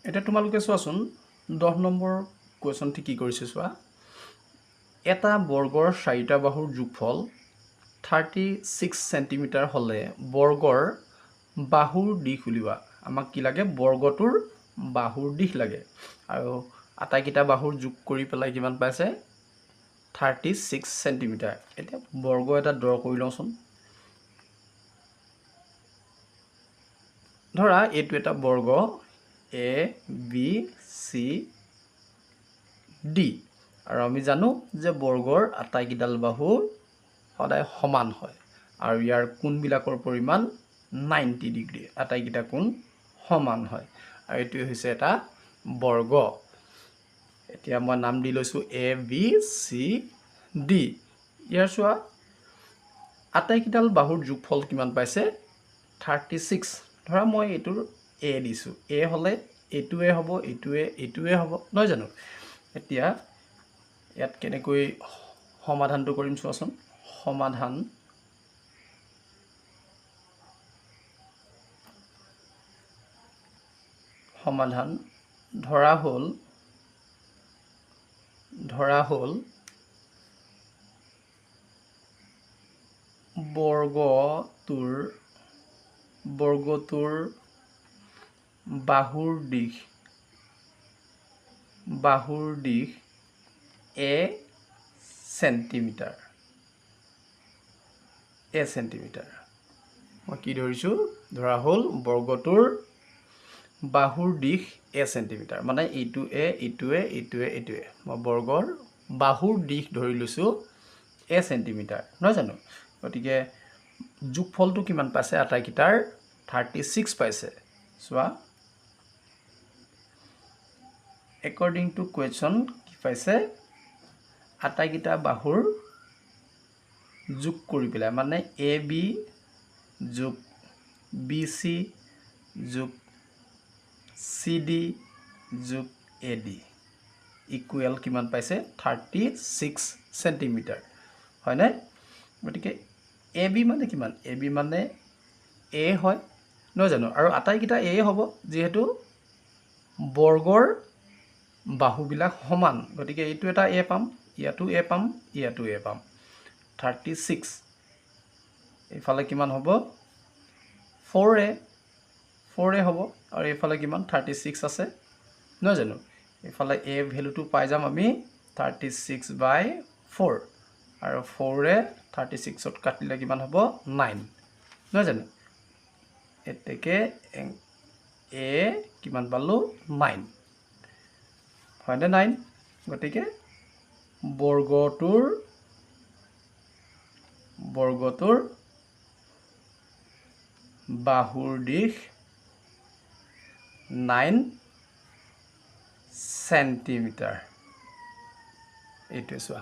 এটা তোমালোকে চোৱাচোন 10 নম্বৰ কুৱেশ্যনটি কি কৰিছে চোৱা এটা বৰ্গৰ চাৰিটা বাহুৰ যোগফল 36 সেন্টিমিটাৰ হলে বৰ্গৰ বাহুৰ দিশ উলিওৱা আমাক কি লাগে বৰ্গটোৰ বাহুৰ দিশ লাগে আৰু আটাইকেইটা বাহুৰ যোগ কৰি পেলাই কিমান পাইছে 36 সেন্টিমিটাৰ এতিয়া বৰ্গ এটা ড্ৰ কৰি লওঁচোন ধৰা এইটো এটা বৰ্গ A B C D আৰু আমি জানো যে বৰ্গৰ আটাইকেইডাল বাহু সদায় সমান হয় আৰু ইয়াৰ কোণবিলাকৰ পৰিমাণ 90 ডিগ্ৰী আটাইকেইটা কোণ সমান হয় আৰু এটো হৈছে এটা বৰ্গ এতিয়া মই নাম দি লৈছো A B C D ইয়াৰ চোৱা আটাইকেইডাল বাহুৰ যোগফল কিমান পাইছে 36 ধৰা মই এটোৰ A দিছো A হলে এটোৱে হ'ব এটোৱে হ'ব নহয় জানো এতিয়া ইয়াত কেনেকৈ সমাধানটো কৰিম চোৱাচোন সমাধান ধৰা হ'ল বৰ্গটোৰ বাহুৰ দিশ A সেন্টিমিটাৰ মই কি ধৰিছো ধৰা হ'ল বৰ্গটোৰ বাহুৰ দিশ A সেন্টিমিটাৰ মানে এইটোৱে মই বৰ্গৰ বাহুৰ দিশ ধৰি লৈছো A সেন্টিমিটাৰ নহয় জানো গতিকে যোগফলটো কিমান পাইছে আটাইকেইটাৰ 36 পাইছে চোৱা according to question কি পাইছে আটাইকেইটা বাহুৰ যোগ কৰি পেলাই মানে AB যোগ BC যোগ CD যোগ AD ইকুৱেল কিমান পাইছে 36 সেন্টিমিটাৰ হয় না গতিকে AB মানে কিমান AB মানে A হয় নহয় জানো আৰু আটাইকেইটা A হ'ব যেহেতু বৰ্গৰ বাহুবিলাক সমান গতিকে এইটো এটা A পাম ইয়াতো A পাম 36 এফালে কিমান হ'ব 4A হ'ব আৰু এফালে কিমান 36 আছে নহয় জানো এফালে A ভ্যালুটো পাই যাম আমি 36/4 আৰু 4A 36ত কাটিলে কিমান হ'ব 9 নহয় জানো এতেকে A কিমান পালো 9 হয়নে 9 গতিকে বৰ্গটোৰ বাহুৰ দিশ 9 সেন্টিমিটাৰ এইটো চোৱা